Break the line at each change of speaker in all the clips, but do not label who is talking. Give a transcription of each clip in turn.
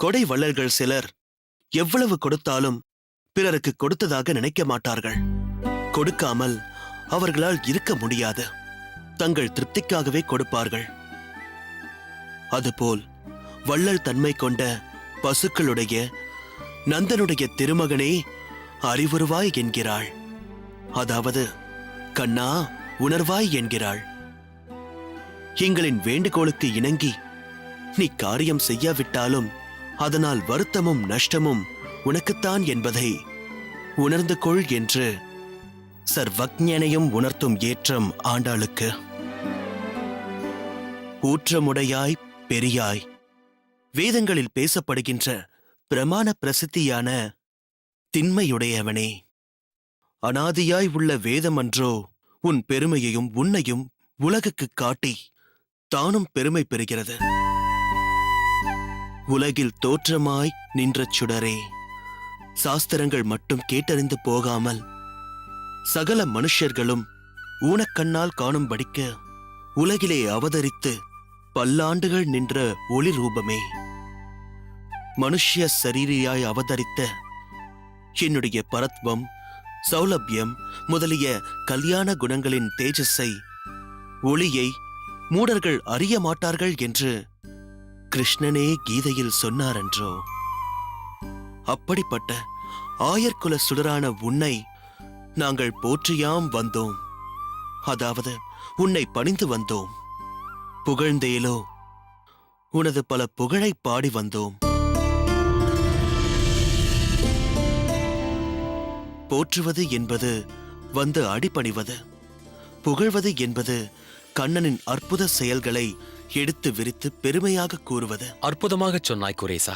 கொடை வள்ளல்கள் சிலர் எவ்வளவு கொடுத்தாலும் பிறருக்கு கொடுத்ததாக நினைக்க மாட்டார்கள். கொடுக்காமல் அவர்களால் இருக்க முடியாது. தங்கள் திருப்திக்காகவே கொடுப்பார்கள். அதுபோல் வள்ளல் தன்மை கொண்ட பசுக்களுடைய நந்தனுடைய திருமகனே அறிவுருவாய் என்கிறாள். அதாவது கண்ணா உணர்வாய் என்கிறாள். எங்களின் வேண்டுகோளுக்கு இணங்கி நீ காரியம் செய்யாவிட்டாலும் அதனால் வருத்தமும் நஷ்டமும் உனக்குத்தான் என்பதை உணர்ந்து கொள் என்று சர்வஜனையும் உணர்த்தும் ஏற்றம் ஆண்டாளுக்கு. ஊற்றமுடையாய் பெரியாய் வேதங்களில் பேசப்படுகின்ற பிரமாண பிரசித்தியான திண்மையுடையவனே, அனாதியாய் உள்ள வேதமன்றோ உன் பெருமையையும் உன்னையும் உலகுக்கு காட்டி தானும் பெருமை பெறுகிறது. உலகில் தோற்றமாய் நின்ற சுடரே, சாஸ்திரங்கள் மட்டும் கேட்டறிந்து போகாமல் சகல மனுஷர்களும் ஊனக்கண்ணால் காணும்படிக்க உலகிலே அவதரித்து பல்லாண்டுகள் நின்ற ஒளி ரூபமே, மனுஷ்ய சரீரியாய் அவதரித்த என்னுடைய பரத்வம் சௌலபியம் முதலிய கல்யாண குணங்களின் தேஜஸை ஒளியை மூடர்கள் அறிய மாட்டார்கள் என்று கிருஷ்ணனே கீதையில் சொன்னாரன்றோ. அப்படிப்பட்ட ஆயர்குல சுடரான உன்னை நாங்கள் போற்றியாம் வந்தோம். அதாவது உன்னை பணிந்து வந்தோம். புகழ்ந்தேலோ உனது பல புகழை பாடி வந்தோம். போற்றுவது என்பது வந்து அடிபணிவது, புகழ்வது என்பது கண்ணனின் அற்புத செயல்களை எடுத்து விரித்து பெருமையாக கூறுவது.
அற்புதமாக சொன்னாய் குரேசா.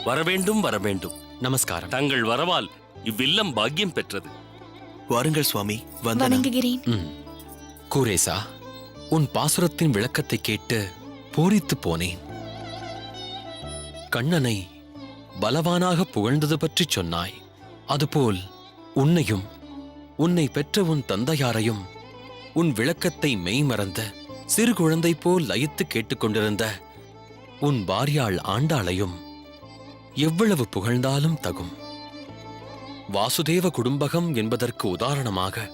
வரவேண்டும் வரவேண்டும்.
நமஸ்காரம்.
தங்கள் வரவால் இவ்வில்லம் பாக்கியம் பெற்றது.
வாருங்கள் சுவாமி. வணங்குகிறேன்.
குரேசா, உன் பாசுரத்தின் விளக்கத்தை கேட்டு பூரித்து போனேன். கண்ணனை பலவானாக புகழ்ந்தது பற்றி சொன்னாய். அதுபோல் உன்னையும் உன்னை பெற்ற உன் தந்தையாரையும் உன் விளக்கத்தை மெய்மறந்த சிறு குழந்தை போல் லயித்து கேட்டுக்கொண்டிருந்த உன் பாரியாள் ஆண்டாளையும் எவ்வளவு புகழ்ந்தாலும் தகும். வாசுதேவ குடும்பகம் என்பதற்கு உதாரணமாக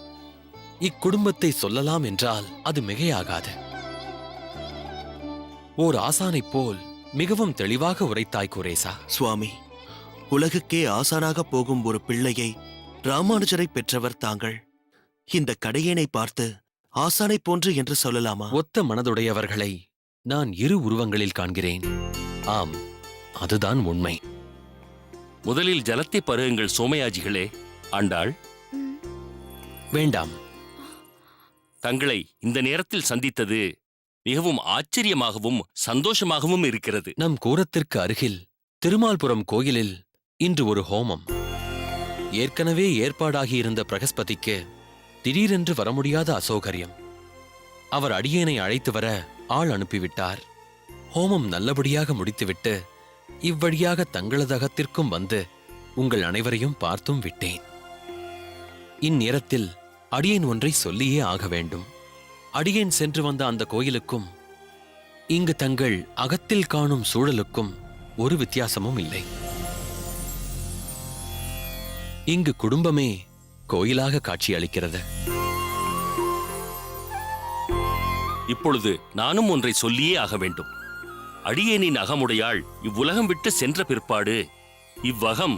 இக்குடும்பத்தை சொல்லலாம் என்றால் அது மிகையாகாது. ஓர் ஆசானைப் போல் மிகவும் தெளிவாக உரைத்தாய் குரேசா.
சுவாமி, உலகுக்கே ஆசானாக போகும் ஒரு பிள்ளையை ராமானுஜரை பெற்றவர் தாங்கள். இந்த கடையேனை பார்த்து ஆசானை போன்று என்று சொல்லலாமா?
ஒத்த மனதுடையவர்களை நான் இரு உருவங்களில் காண்கிறேன். ஆம், அதுதான் உண்மை.
முதலில் ஜலத்தை பருகுங்கள் சோமயாஜிகளே. ஆண்டாள்,
வேண்டாம்.
தங்களை இந்த நேரத்தில் சந்தித்தது மிகவும் ஆச்சரியமாகவும் சந்தோஷமாகவும் இருக்கிறது.
நம் கூரத்திற்கு அருகில் திருமால்புரம் கோயிலில் இன்று ஒரு ஹோமம். ஏற்கனவே ஏற்பாடாகியிருந்த பிரகஸ்பதிக்கு திடீரென்று வர முடியாத அசௌகரியம். அவர் அடியேனை அழைத்து வர ஆள் அனுப்பிவிட்டார். ஹோமம் நல்லபடியாக முடித்துவிட்டு இவ்வழியாக தங்களது அகத்திற்கும் வந்து உங்கள் அனைவரையும் பார்த்தும் விட்டேன். இந்நேரத்தில் அடியேன் ஒன்றை சொல்லியே ஆக வேண்டும். அடியேன் சென்று வந்த அந்த கோயிலுக்கும் இங்கு தங்கள் அகத்தில் காணும் சூழலுக்கும் ஒரு வித்தியாசமும் இல்லை. இங்கு குடும்பமே கோயிலாக காட்சியளிக்கிறது.
இப்பொழுது நானும் ஒன்றை சொல்லியே ஆக வேண்டும். அடியேனின் அகமுடையாள் இவ்வுலகம் விட்டு சென்ற பிற்பாடு இவ்வகம்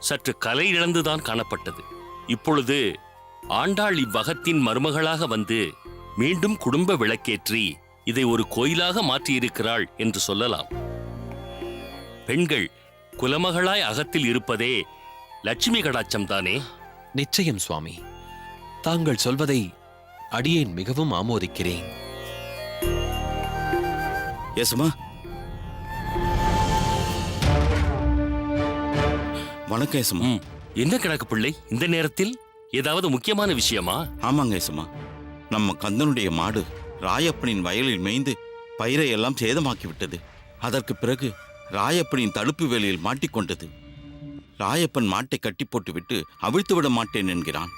சற்று கலை இழந்துதான் காணப்பட்டது. இப்பொழுது ஆண்டாள் இவ்வகத்தின் மருமகளாக வந்து மீண்டும் குடும்ப விளக்கேற்றி இதை ஒரு கோயிலாக மாற்றியிருக்கிறாள் என்று சொல்லலாம். பெண்கள் குலமகளாய் அகத்தில் இருப்பதே லட்சுமி கடாட்சம் தானே?
நிச்சயம் சுவாமி. தாங்கள் சொல்வதை அடியேன் மிகவும் ஆமோதிக்கிறேன்.
யசுமா, வணக்கம் யசுமா.
என்ன கணக்கு பிள்ளை, இந்த நேரத்தில் ஏதாவது முக்கியமான விஷயமா?
ஆமாங்க யசுமா, நம்ம கந்தனுடைய மாடு ராயப்பனின் வயலில் மேய்ந்து பயிரை எல்லாம் சேதமாக்கி விட்டது. அதற்கு பிறகு ராயப்பனின் தடுப்பு வேலையில் மாட்டிக்கொண்டது. ராயப்பன் மாட்டை கட்டி போட்டுவிட்டு அவிழ்த்து விட மாட்டேன் என்கிறான்.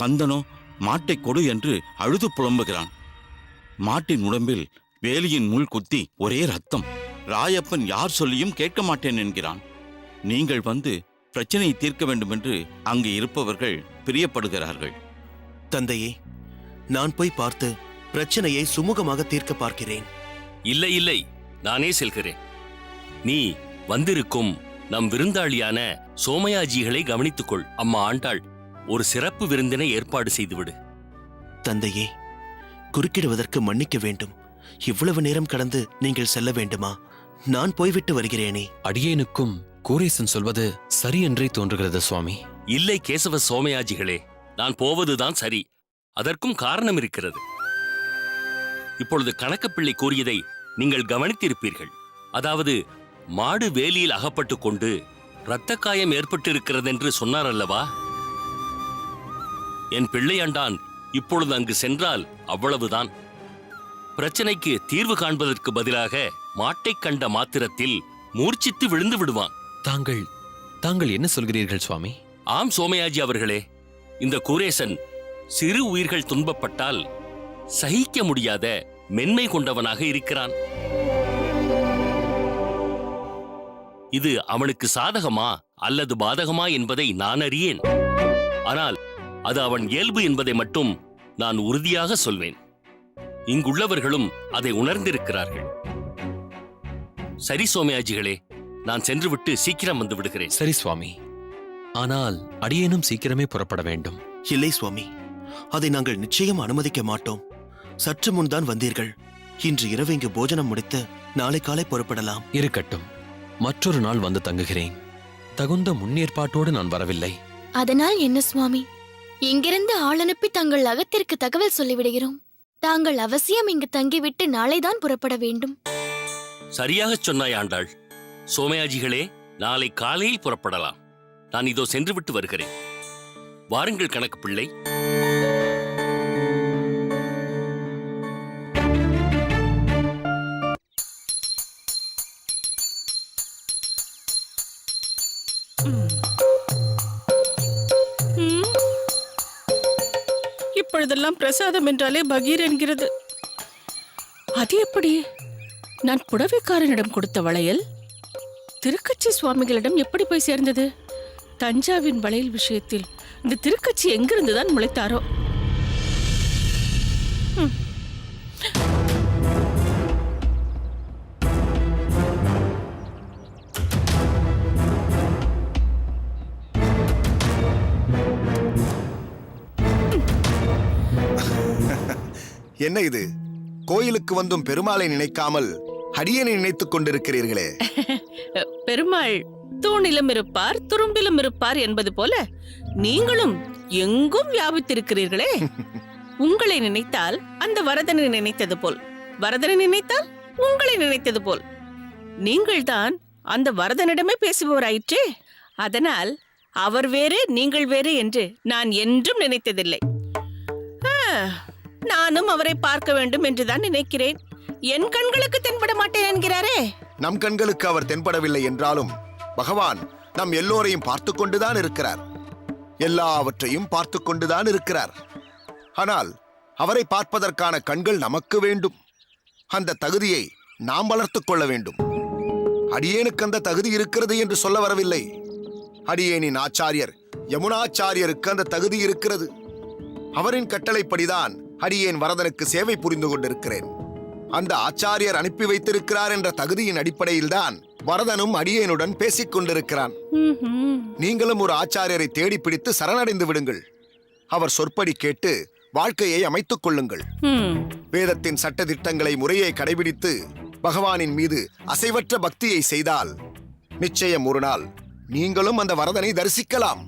கந்தனோ மாட்டை கொடு என்று அழுது புலம்புகிறான். மாட்டின் உடம்பில் வேலியின் முள் குத்தி ஒரே ரத்தம். ராயப்பன் யார் சொல்லியும் கேட்க மாட்டேன் என்கிறான். நீங்கள் வந்து பிரச்சனையை தீர்க்க வேண்டும் என்று அங்கு இருப்பவர்கள் பிரியப்படுகிறார்கள்.
தந்தையே, நான் போய் பார்த்து பிரச்சனையை சுமூகமாக தீர்க்க பார்க்கிறேன்.
இல்லை இல்லை, நானே செல்கிறேன். நீ வந்திருக்கும் நம் விருந்தாளியான சோமயாஜிகளை கவனித்துக்கொள். அம்மா ஆண்டாள், ஒரு சிறப்பு விருந்தினை ஏற்பாடு செய்துவிடு.
தந்தையே, குறுக்கிடுவதற்கு மன்னிக்க வேண்டும். இவ்வளவு நேரம் கடந்து நீங்கள் செல்ல வேண்டுமா? நான் போய்விட்டு வருகிறேனே.
அடியேனுக்கும் கூரேசன் சொல்வது சரி என்றே தோன்றுகிறது சுவாமி.
இல்லை கேசவ சோமயாஜிகளே, நான் போவதுதான் சரி. அதற்கும் காரணம் இருக்கிறது. இப்பொழுது கணக்கப்பிள்ளை கூறியதை நீங்கள் கவனித்திருப்பீர்கள். அதாவது, மாடு வேலியில் அகப்பட்டுக் கொண்டு இரத்த காயம் ஏற்பட்டிருக்கிறது என்று சொன்னார் அல்லவா? என் பிள்ளையாண்டான் இப்பொழுது அங்கு சென்றால் அவ்வளவுதான். பிரச்சனைக்கு தீர்வு காண்பதற்கு பதிலாக மாட்டைக் கண்ட மாத்திரத்தில் மூர்ச்சித்து விழுந்து விடுவான்.
தாங்கள் என்ன சொல்கிறீர்கள் சுவாமி?
ஆம் சோமயாஜி அவர்களே, இந்த கூரேசன் சிறு உயிர்கள் துன்பப்பட்டால் சகிக்க முடியாத மென்மை கொண்டவனாக இருக்கிறான். இது அவனுக்கு சாதகமா அல்லது பாதகமா என்பதை நான் அறியேன். ஆனால் அது அவன் இயல்பு என்பதை மட்டும் நான் உறுதியாக சொல்வேன். இங்குள்ளவர்களும் அதை உணர்ந்திருக்கிறார்கள். சரி சோமயாஜிகளே, நான் சென்றுவிட்டு சீக்கிரம் வந்து விடுகிறேன்.
சரி சுவாமி, ஆனால் அடியேனும் சீக்கிரமே புறப்பட வேண்டும்.
இல்லை சுவாமி, அதை நாங்கள் நிச்சயம் அனுமதிக்க மாட்டோம். சற்று முன்தான் வந்தீர்கள். இன்று இரவு இங்கு போஜனம் முடித்து நாளை காலை புறப்படலாம்.
இருக்கட்டும், மற்றொரு நாள் வந்து தங்குகிறேன். தகுந்த முன்னேற்பாட்டோடு நான் வரவில்லை.
அதனால் என்ன சுவாமி? இங்கிருந்து ஆள் அனுப்பி தங்கள் அகத்திற்கு தகவல் சொல்லிவிடுகிறோம். தாங்கள் அவசியம் இங்கு தங்கிவிட்டு நாளைதான் புறப்பட வேண்டும்.
சரியாகச் சொன்னாய் ஆண்டாள். சோமயாஜிகளே, நாளை காலையில் புறப்படலாம். நான் இதோ சென்றுவிட்டு வருகிறேன். வாருங்கள் கணக்கு பிள்ளை.
இப்பொழுதெல்லாம் பிரசாதம் என்றாலே பகீர் என்கிறது. அது எப்படி? நான் புடவைக்காரனிடம் கொடுத்த வளையல் திருக்கச்சி சுவாமிகளிடம் எப்படி போய் சேர்ந்தது? தஞ்சாவின் வளையல் விஷயத்தில் இந்த திருக்கச்சி எங்கிருந்துதான் முளைத்தாரோ?
என்ன இது? கோயிலுக்கு வந்தும் பெருமாளை நினைக்காமல் அடியேனை நினைத்துக் கொண்டிருக்கிறீர்களே.
பெருமாள் தூணிலும் இருப்பார், துரும்பிலும் இருப்பார் என்பது போல நீங்களும் எங்கும் வியாபித்திருக்கிறீர்களே. உங்களை நினைத்தால் அந்த வரதனை நினைத்தது போல், வரதனை நினைத்தால் உங்களை நினைத்தது போல். நீங்கள்தான் அந்த வரதனிடமே பேசுபவராயிற்றே. அதனால் அவர் வேறு நீங்கள் வேறு என்று நான் என்றும் நினைத்ததில்லை. நானும் அவரை பார்க்க வேண்டும் என்றுதான் நினைக்கிறேன். என் கண்களுக்கு தென்பட மாட்டேன் என்கிறாரே.
நம் கண்களுக்கு அவர் தென்படவில்லை என்றாலும் பகவான் நம் எல்லோரையும் பார்த்து கொண்டுதான் இருக்கிறார். எல்லாவற்றையும் பார்த்து கொண்டுதான் இருக்கிறார். ஆனால் அவரை பார்ப்பதற்கான கண்கள் நமக்கு வேண்டும். அந்த தகுதியை நாம் வளர்த்துக் கொள்ள வேண்டும். அடியேனுக்கு அந்த தகுதி இருக்கிறது என்று சொல்ல வரவில்லை. அடியேனின் ஆச்சாரியர் யமுனாச்சாரியருக்கு அந்த தகுதி இருக்கிறது. அவரின் கட்டளைப்படிதான் அடியேன் வரதனுக்கு சேவை புரிந்து கொண்டிருக்கிறேன். அந்த ஆச்சாரியர் அனுப்பி வைத்திருக்கிறார் என்ற தகுதியின் அடிப்படையில்தான் வரதனும் அடியேனுடன் பேசிக் கொண்டிருக்கிறான். நீங்களும் ஒரு ஆச்சாரியரை தேடி பிடித்து சரணடைந்து விடுங்கள். அவர் சொற்படி கேட்டு வாழ்க்கையை அமைத்துக் கொள்ளுங்கள். வேதத்தின் சட்ட திட்டங்களை முறையை கடைபிடித்து பகவானின் மீது அசைவற்ற பக்தியை செய்தால் நிச்சயம் ஒரு நாள் நீங்களும் அந்த வரதனை தரிசிக்கலாம்.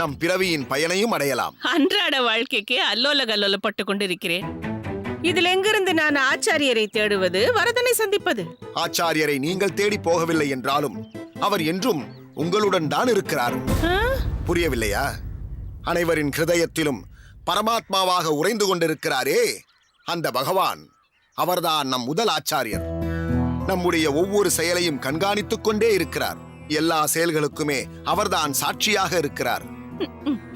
நம் பிறவியின் பயனையும் அடையலாம்.
அன்றாட வாழ்க்கைக்கு அல்லோல கல்லோலப்பட்டு கொண்டிருக்கிறேன். இதில் எங்கிருந்து நான் ஆச்சாரியரை தேடுவது, வரதனை சந்திப்பது?
ஆச்சாரியரை நீங்கள் தேடி போகவில்லை என்றாலும் அவர் என்றும் உங்களுடன் தான் இருக்கிறார். புரியவில்லையா? அனைவரின் ஹிருதயத்திலும் பரமாத்மாவாக உறைந்து கொண்டிருக்கிறாரே அந்த பகவான், அவர்தான் நம் முதல் ஆச்சாரியர். நம்முடைய ஒவ்வொரு செயலையும் கண்காணித்துக் கொண்டே இருக்கிறார். எல்லா செயல்களுக்குமே அவர்தான் சாட்சியாக இருக்கிறார்.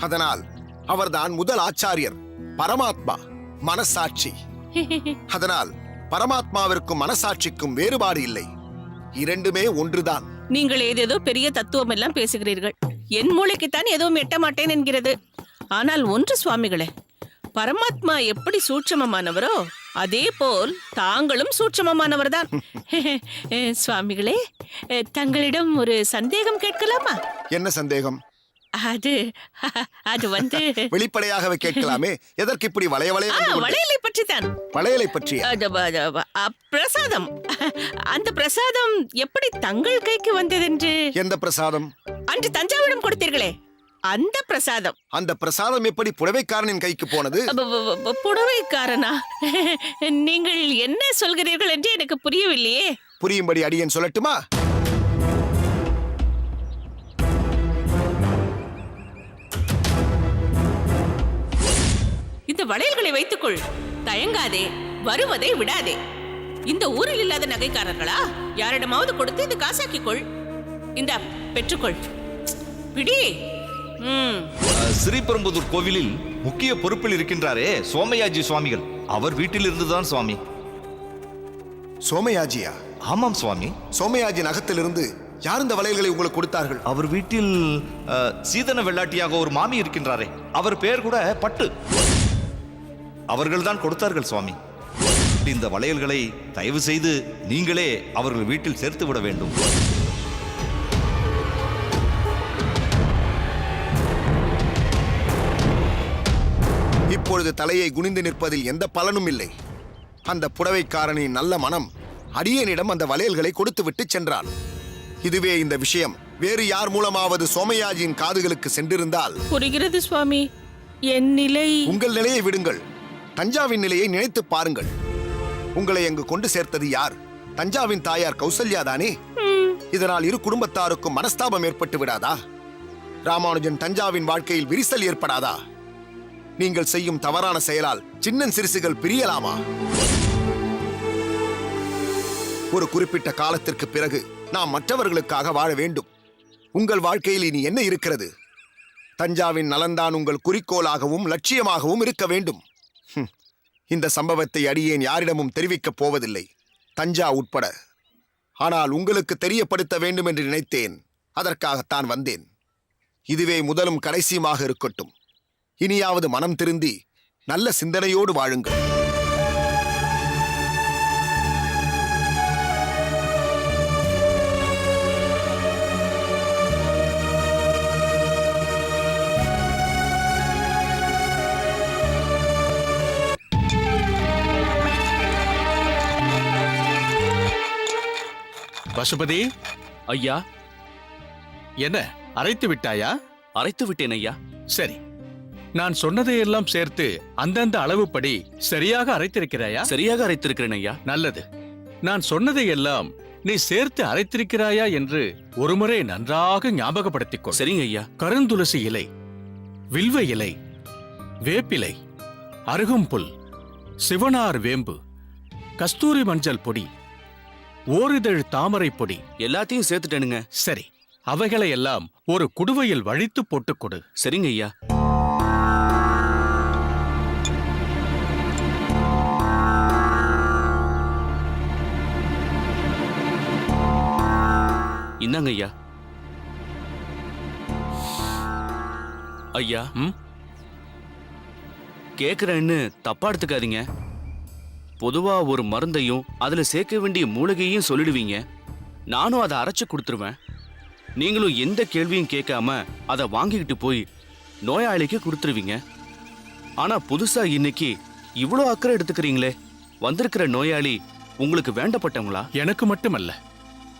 அதனால் அவர்தான் முதல் ஆச்சாரியர். பரமாத்மா மனசாட்சி. அதனால் பரமாத்மாவிற்கும் மனசாட்சிக்கும் வேறுபாடு இல்லை, இரண்டுமே ஒன்றுதான்.
நீங்கள் ஏதேதோ பெரிய தத்துவம் எல்லாம் பேசுகிறீர்கள். என் மூளைக்குத்தான் எதுவும் எட்ட மாட்டேன் என்கிறது. ஆனால் ஒன்று சுவாமிகளே, பரமாத்மா எப்படி சூட்சமமானவரோ அதே போல் தாங்களும் சூட்சமமானவர்தான். சுவாமிகளே, தங்களிடம் ஒரு சந்தேகம் கேட்கலாமா?
என்ன சந்தேகம்?
அது அது வந்து
வெளிப்படையாகவே கேட்கலாமே, எதற்கு இப்படி
வளையலை பற்றி தான்.
வளையலை பற்றி?
பிரசாதம். அந்த பிரசாதம் எப்படி தங்கள் கைக்கு வந்ததென்று.
எந்த பிரசாதம்?
அன்று தஞ்சாவூரிடம் கொடுத்தீர்களே அந்த பிரசாதம்.
அந்த பிரசாதம் எப்படி புடவைக்காரனின் கைக்கு போனது?
புடவைக்காரனா? நீங்கள் என்ன சொல்கிறீர்கள் என்று எனக்கு புரியவில்லையே.
புரியும்படி அடியேன் சொல்லட்டுமா?
இந்த வளையல்களை வைத்துக்கொள், தயங்காதே, வருவதை விடாதே. இந்த ஊரில் இல்லாத நகைக்காரர்களா? யாரிடமாவது கொடுத்து இந்த காசாக்கிக்கொள். இந்த பெற்றுக்கொள், பிடி.
ஸ்ரீபெரும்புதூர் கோவிலில் முக்கிய பொறுப்பில் இருக்கின்றாரே சோமயாஜி சுவாமிகள், அவர் வீட்டில் இருந்துதான் சுவாமி.
சோமயாஜியா?
ஆமாம் சுவாமி.
சோமயாஜி நகத்திலிருந்து யார் இந்த வளையல்களை உங்களுக்கு கொடுத்தார்கள்?
அவர் வீட்டில் சீதன வெள்ளாட்டியாக ஒரு மாமி இருக்கின்றாரே, அவர் பெயர் கூட பட்டு. அவர்கள்தான் கொடுத்தார்கள் சுவாமி. இந்த வளையல்களை தயவு செய்து நீங்களே அவர்கள் வீட்டில் சேர்த்து விட வேண்டும்.
இப்பொழுது தலையை குனிந்து நிற்பதில் எந்த பலனும் இல்லை. அந்த புடவைக்காரனின் நல்ல மனம் அடியேனிடம் அந்த வளையல்களை கொடுத்து விட்டு சென்றான். இதுவே இந்த விஷயம் வேறு யார் மூலமாவது சோமயாஜியின் காதுகளுக்கு சென்றிருந்தால்.
புரிகிறது சுவாமி, என் நிலை.
உங்கள் நிலையை விடுங்கள், தஞ்சாவின் நிலையை நினைத்து பாருங்கள். உங்களை அங்கு கொண்டு சேர்த்தது யார்? தஞ்சாவின் தாயார் கௌசல்யா தானே? இதனால் இரு குடும்பத்தாருக்கும் மனஸ்தாபம் ஏற்பட்டு விடாதா? ராமானுஜன் தஞ்சாவின் வாழ்க்கையில் விரிசல் ஏற்படாதா? நீங்கள் செய்யும் தவறான செயலால் சின்னன் சிறுசுகள் பிரியலாமா? ஒரு குறிப்பிட்ட காலத்திற்கு பிறகு நாம் மற்றவர்களுக்காக வாழ வேண்டும். உங்கள் வாழ்க்கையில் இனி என்ன இருக்கிறது? தஞ்சாவின் நலன்தான் உங்கள் குறிக்கோளாகவும் லட்சியமாகவும் இருக்க வேண்டும். இந்த சம்பவத்தை அடியேன் யாரிடமும் தெரிவிக்கப் போவதில்லை, தஞ்சா உட்பட. ஆனால் உங்களுக்கு தெரியப்படுத்த வேண்டும் என்று நினைத்தேன், அதற்காகத்தான் வந்தேன். இதுவே முதலும் கடைசியுமாக இருக்கட்டும். இனியாவது மனம் திருந்தி நல்ல சிந்தனையோடு வாழுங்கள்.
பசுபதி
ஐயா.
என்ன அரைத்து விட்டாயா?
அரைத்து விட்டேன் ஐயா.
சரி, நான் சொன்னதையெல்லாம் சேர்த்து அந்தந்த அளவுப்படி சரியாக அரைத்திருக்கிறாயா?
சரியாக அரைத்திருக்கிறேன் ஐயா.
நல்லது. நான் சொன்னதையெல்லாம் நீ சேர்த்து அரைத்திருக்கிறாயா என்று ஒருமுறை நன்றாக ஞாபகப்படுத்திக் கொள்.
சரிங்க ஐயா.
கருந்துளசி இலை, வில்வ இலை, வேப்பிலை, அருகம்புல், சிவனார் வேம்பு, கஸ்தூரி மஞ்சள் பொடி, ஓரிதழ் தாமரை பொடி
எல்லாத்தையும் சேர்த்துட்டேனுங்க.
சரி, அவைகளை எல்லாம் ஒரு குடுவையில் வழித்து போட்டுக் கொடு.
சரிங்க ஐயா. இந்தாங்க ஐயா. ஐயா, கேக்குறேன்னு தப்பா எடுத்துக்காதீங்க. பொதுவா ஒரு மருந்தையும் அதுல சேர்க்க வேண்டிய மூலிகையும் சொல்லிடுவீங்க, நானும் அதை அரைச்சு கொடுத்துருவேன். நீங்களும் எந்த கேள்வியும் கேட்காம அதை வாங்கிக்கிட்டு போய் நோயாளிக்கு கொடுத்துருவீங்க. ஆனா புதுசா இன்னைக்கு இவ்வளோ அக்கறை எடுத்துக்கிறீங்களே, வந்திருக்கிற நோயாளி உங்களுக்கு வேண்டப்பட்டவங்களா?
எனக்கு மட்டுமல்ல,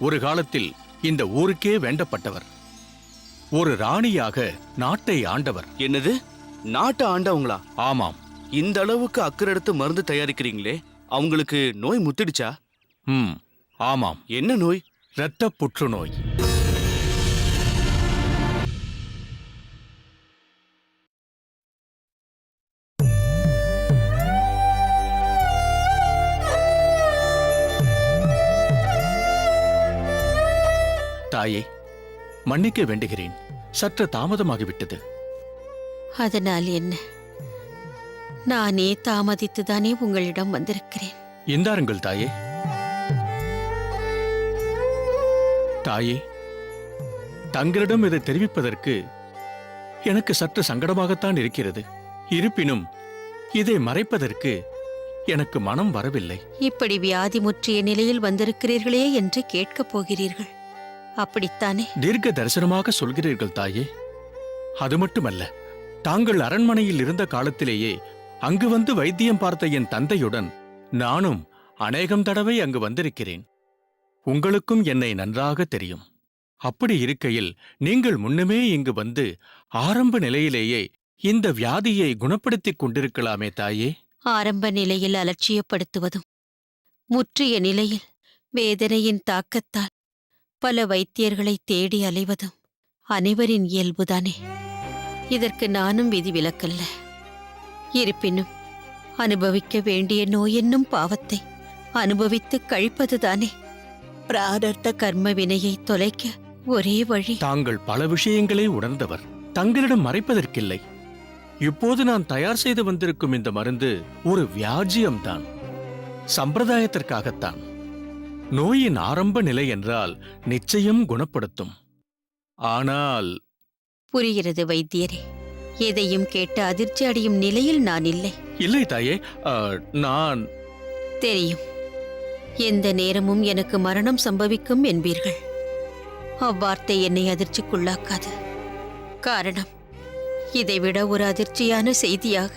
ஒரு காலத்தில் இந்த ஊருக்கே வேண்டப்பட்டவர். ஒரு ராணியாக நாட்டை ஆண்டவர்.
என்னது, நாட்டை ஆண்டவங்களா?
ஆமாம்.
இந்த அளவுக்கு அக்கறை எடுத்து மருந்து தயாரிக்கிறீங்களே, அவங்களுக்கு நோய் முத்திடுச்சா?
ஆமாம்.
என்ன நோய்?
இரத்த புற்றுநோய். தாயே, மன்னிக்க வேண்டுகிறேன், சற்று தாமதமாகிவிட்டது.
அதனால் என்ன? நானே தாமதித்துதானே உங்களிடம் வந்திருக்கிறேன்.
இந்தாருங்கள் தாயே. தாயே, தங்களிடம் இதை தெரிவிப்பதற்கு எனக்கு சற்று சங்கடமாகத்தான் இருக்கிறது. இருப்பினும் இதை மறைப்பதற்கு எனக்கு மனம் வரவில்லை.
இப்படி வியாதி முற்றிய நிலையில் வந்திருக்கிறீர்களே என்று கேட்கப் போகிறீர்கள், அப்படித்தானே?
தீர்க்க தரிசனமாக சொல்கிறீர்கள் தாயே. அது மட்டுமல்ல, தாங்கள் அரண்மனையில் இருந்த காலத்திலேயே அங்கு வந்து வைத்தியம் பார்த்த என் தந்தையுடன் நானும் அநேகம் தடவை அங்கு வந்திருக்கிறேன். உங்களுக்கும் என்னை நன்றாக தெரியும். அப்படி இருக்கையில் நீங்கள் முன்னமே இங்கு வந்து ஆரம்ப நிலையிலேயே இந்த வியாதியை குணப்படுத்திக் கொண்டிருக்கலாமே தாயே.
ஆரம்ப நிலையில் அலட்சியப்படுத்துவதும் முற்றிய நிலையில் வேதனையின் தாக்கத்தால் பல வைத்தியர்களை தேடி அலைவதும் அனைவரின் இயல்புதானே. இதற்கு நானும் விதிவிலக்கல்ல. இருப்பினும் அனுபவிக்க வேண்டிய நோய் என்னும் பாவத்தை அனுபவித்து கழிப்பதுதானே பிராரத்த கர்ம வினையை தொலைக்க ஒரே வழி.
தாங்கள் பல விஷயங்களை உணர்ந்தவர், தங்களிடம் மறைப்பதற்கில்லை. இப்போது நான் தயார் செய்து வந்திருக்கும் இந்த மருந்து ஒரு வியாஜியம்தான், சம்பிரதாயத்திற்காகத்தான். நோயின் ஆரம்ப நிலை என்றால் நிச்சயம் குணப்படுத்தும். ஆனால்
புரிகிறது வைத்தியரே. எதையும் கேட்டு அதிர்ச்சி அடையும் நிலையில் நான் இல்லை.
இல்லை தாயே, நான்
தெரியும், எந்த நேரமும் எனக்கு மரணம் சம்பவிக்கும் என்பீர்கள். அவ்வார்த்தை என்னை அதிர்ச்சிக்குள்ளாக்காது. காரணம், இதைவிட ஒரு அதிர்ச்சியான செய்தியாக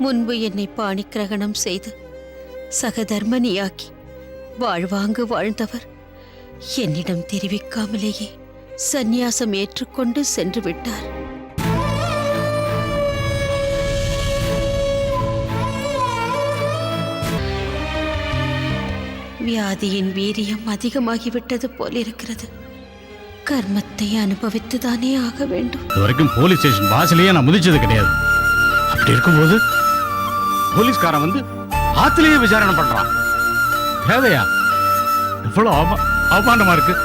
முன்பு என்னை பாணிக்கிரகணம் செய்து சகதர்மனியாக்கி வாழ்வாங்கு வாழ்ந்தவர் என்னிடம் தெரிவிக்காமலேயே சந்நியாசம் ஏற்றுக்கொண்டு சென்று விட்டார். வியாதியின் வீரியம் அதிகமாகிவிட்டது போலிருக்கிறது. கர்மத்தை அனுபவித்துதானே ஆக வேண்டும்.
இதுவரைக்கும் போலீஸ் ஸ்டேஷன் வாசலையே நான் முதிச்சது கிடையாது. அப்படி இருக்கும்போது போலீஸ்காரன் வந்து ஆத்திலேயே விசாரணை பண்றான். தேவையா? இவ்வளவு அவமானமா இருக்கு.